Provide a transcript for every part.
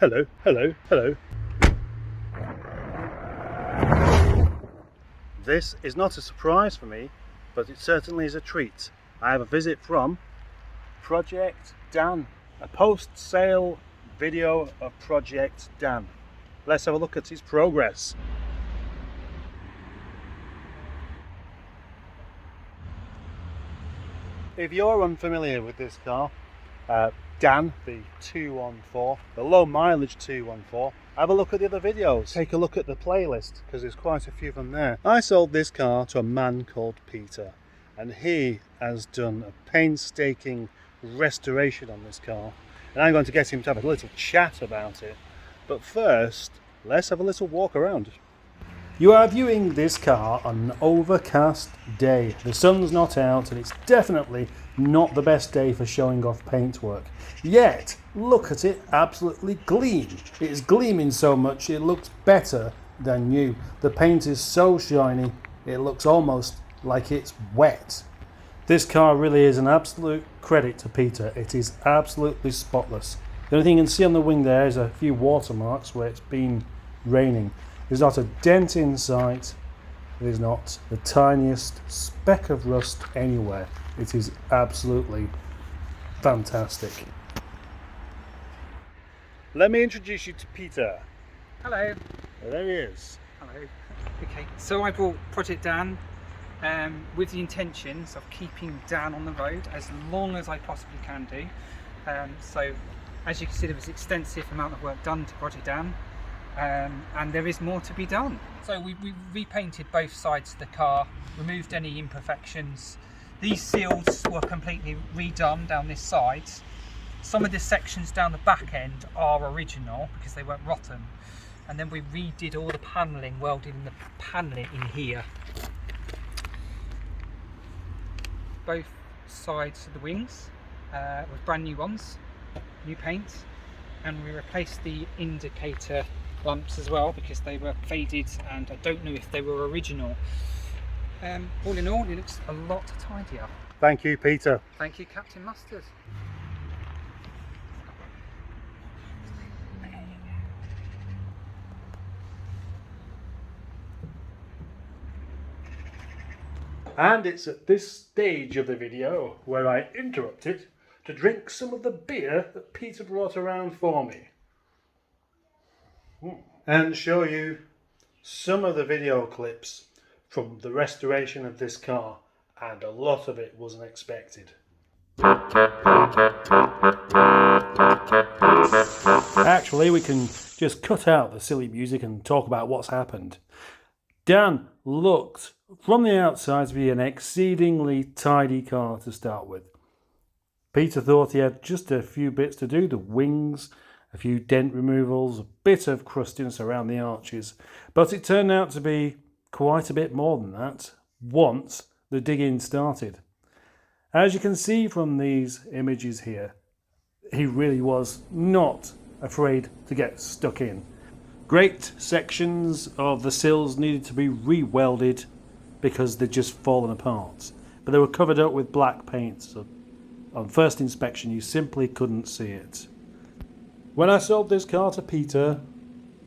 hello, hello, hello. This is not a surprise for me, but it certainly is a treat. I have a visit from Project Dan, a post-sale video of Project Dan. Let's have a look at his progress. If you're unfamiliar with this car, Dan, the 214, the low mileage 214, have a look at the other videos. Take a look at the playlist, because there's quite a few of them there. I sold this car to a man called Peter, and he has done a painstaking restoration on this car, and I'm going to get him to have a little chat about it. But first, let's have a little walk around. You are viewing this car on an overcast day. The sun's not out and it's definitely not the best day for showing off paintwork. Yet, look at it absolutely gleam. It is gleaming so much it looks better than new. The paint is so shiny it looks almost like it's wet. This car really is an absolute credit to Peter. It is absolutely spotless. The only thing you can see on the wing there is a few watermarks where it's been raining. There's not a dent in sight. There's not the tiniest speck of rust anywhere. It is absolutely fantastic. Let me introduce you to Peter. Hello. There he is. Hello. Okay, so I brought Project Dan with the intentions of keeping Dan on the road as long as I possibly can do. So as you can see, there was an extensive amount of work done to Project Dan. And there is more to be done. So we repainted both sides of the car, removed any imperfections. These seals were completely redone down this side. Some of the sections down the back end are original because they weren't rotten. And then we redid all the panelling, welded in the panelling in here. Both sides of the wings with brand new ones, new paint, and we replaced the indicator lamps as well because they were faded and I don't know if they were original. All in all, it looks a lot tidier. Thank you, Peter. Thank you, Captain Mustard. And it's at this stage of the video where I interrupted to drink some of the beer that Peter brought around for me. And show you some of the video clips from the restoration of this car, and a lot of it wasn't expected. Actually, we can just cut out the silly music and talk about what's happened. Dan looked from the outside to be an exceedingly tidy car to start with. Peter thought he had just a few bits to do, the wings, a few dent removals, a bit of crustiness around the arches, but it turned out to be quite a bit more than that once the digging started. As you can see from these images here, he really was not afraid to get stuck in. Great sections of the sills needed to be re-welded because they'd just fallen apart, but they were covered up with black paint, so on first inspection you simply couldn't see it. When I sold this car to Peter,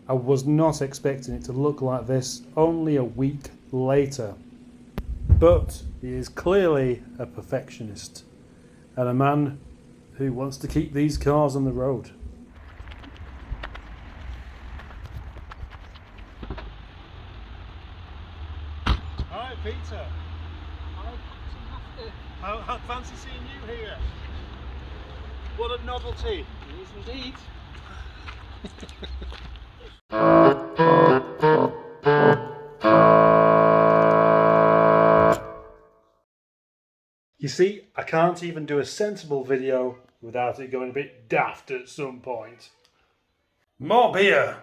I was not expecting it to look like this only a week later. But he is clearly a perfectionist and a man who wants to keep these cars on the road. Hi Peter. Hello, Captain Mustard. How fancy seeing you here. What a novelty. It is indeed. You see, I can't even do a sensible video without it going a bit daft at some point. More beer!